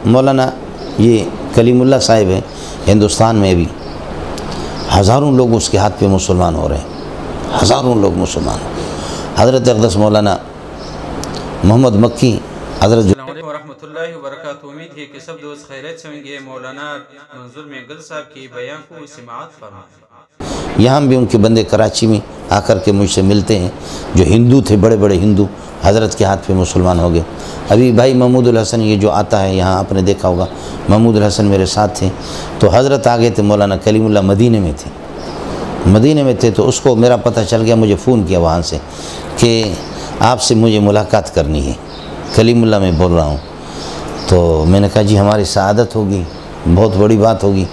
مولانا یہ کلیم اللہ صاحب ہیں، ہندوستان میں بھی ہزاروں لوگ اس کے ہاتھ پہ مسلمان ہو رہے ہیں، ہزاروں لوگ مسلمان۔ حضرت اقدس مولانا محمد مکی حضرت السلام علیکم ورحمۃ اللہ وبرکاتہ۔ امید ہے کہ سب دوست خیریت سے ہوں گے۔ مولانا منظور محنگل صاحب کی بیان کو سماعت فرمائیں۔ یہاں بھی ان کے بندے کراچی میں آ کر کے مجھ سے ملتے ہیں، جو ہندو تھے، بڑے بڑے ہندو، حضرت کے ہاتھ پہ مسلمان ہو گئے۔ ابھی بھائی محمود الحسن یہ جو آتا ہے یہاں، آپ نے دیکھا ہوگا، محمود الحسن میرے ساتھ تھے، تو حضرت آگے تھے، مولانا کلیم اللہ مدینے میں تھے، مدینے میں تھے، تو اس کو میرا پتہ چل گیا، مجھے فون کیا وہاں سے کہ آپ سے مجھے ملاقات کرنی ہے، کلیم اللہ میں بول رہا ہوں۔ تو میں نے کہا جی ہماری سعادت ہوگی، بہت بڑی بات ہوگی۔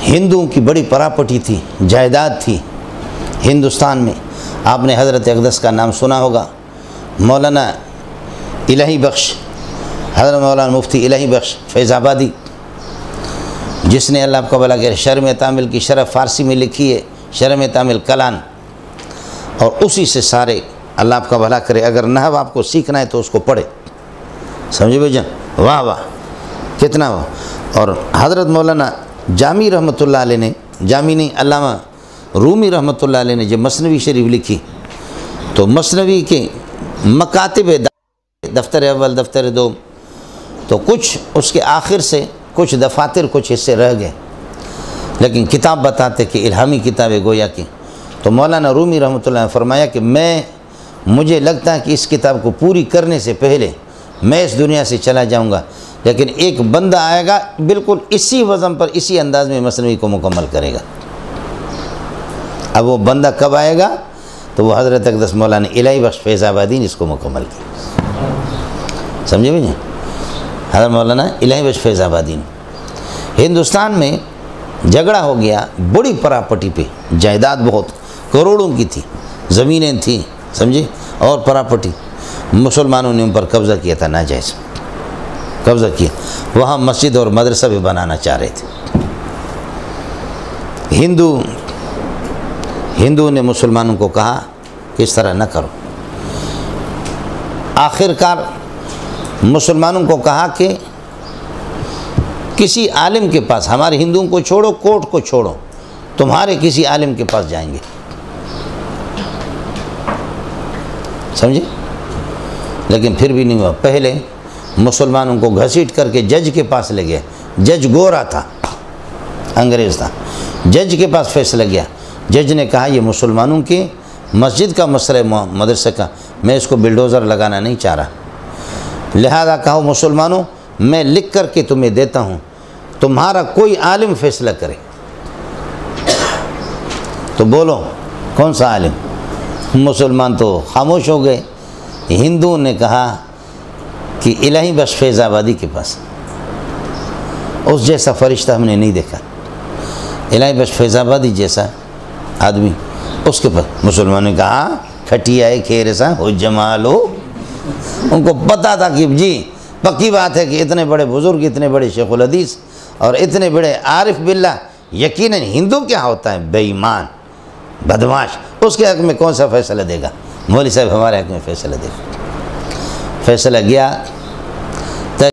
ہندوؤں کی بڑی پراپرٹی تھی، جائیداد تھی ہندوستان میں۔ آپ نے حضرت اقدس کا نام سنا ہوگا، مولانا الہی بخش، حضرت مولانا مفتی الہی بخش فیض آبادی، جس نے اللہ آپ کا بھلا کرے شرم تعمیل کی شرح فارسی میں لکھی ہے، شرم تعمیل کلان، اور اسی سے سارے اللہ آپ کا بھلا کرے، اگر نحو آپ کو سیکھنا ہے تو اس کو پڑھے، سمجھے بھائی جان؟ واہ واہ کتنا واہ۔ اور حضرت مولانا جامی رحمۃ اللہ علیہ نے، جامی نہیں علامہ رومی رحمۃ اللہ علیہ نے جب مثنوی شریف لکھی، تو مثنوی کے مکاتب دفتر اول دفتر دوم، تو کچھ اس کے آخر سے کچھ دفاتر کچھ حصے رہ گئے، لیکن کتاب بتاتے کہ الہامی کتاب ہے گویا کی۔ تو مولانا رومی رحمۃ اللہ نے فرمایا کہ مجھے لگتا ہے کہ اس کتاب کو پوری کرنے سے پہلے میں اس دنیا سے چلا جاؤں گا، لیکن ایک بندہ آئے گا بالکل اسی وزن پر اسی انداز میں مثنوی کو مکمل کرے گا۔ اب وہ بندہ کب آئے گا؟ تو وہ حضرت اقدس مولانا الہی بخش فیض آبادی نے اس کو مکمل کیا، سمجھے بھی نہیں؟ حضرت مولانا الہی بخش فیض آبادی نے۔ ہندوستان میں جھگڑا ہو گیا بڑی پراپرٹی پہ، جائیداد بہت کروڑوں کی تھی، زمینیں تھیں، سمجھے، اور پراپرٹی مسلمانوں نے ان پر قبضہ کیا تھا، ناجائز قبضہ کیا، وہاں مسجد اور مدرسہ بھی بنانا چاہ رہے تھے۔ ہندو نے مسلمانوں کو کہا کہ اس طرح نہ کرو۔ آخر کار مسلمانوں کو کہا کہ کسی عالم کے پاس، ہمارے ہندوؤں کو چھوڑو، کورٹ کو چھوڑو، تمہارے کسی عالم کے پاس جائیں گے، سمجھے؟ لیکن پھر بھی نہیں ہوا۔ پہلے مسلمانوں کو گھسیٹ کر کے جج کے پاس لے گیا، جج گورا تھا، انگریز تھا، جج کے پاس فیصلہ گیا۔ جج نے کہا یہ مسلمانوں کی مسجد کا مسئلہ، مدرسے کا، میں اس کو بلڈوزر لگانا نہیں چاہ رہا، لہذا کہو مسلمانوں میں لکھ کر کے تمہیں دیتا ہوں، تمہارا کوئی عالم فیصلہ کرے۔ تو بولو کون سا عالم؟ مسلمان تو خاموش ہو گئے۔ ہندوؤں نے کہا کہ الہی بخش فیض آبادی کے پاس، اس جیسا فرشتہ ہم نے نہیں دیکھا، الہی بخش فیض آبادی جیسا آدمی اس کے پاس۔ مسلمانوں نے کہا کھٹی آئے کھیر سا ہو جمالو، ان کو پتہ تھا کہ جی پکی بات ہے کہ اتنے بڑے بزرگ، اتنے بڑے شیخ الحدیث اور اتنے بڑے عارف باللہ، یقیناً ہندو کیا ہوتا ہے؟ بے ایمان، بدماش، اس کے حق میں کون سا فیصلہ دے گا؟ مولوی صاحب ہمارے حق میں فیصلہ دے گا۔ فیصلہ گیا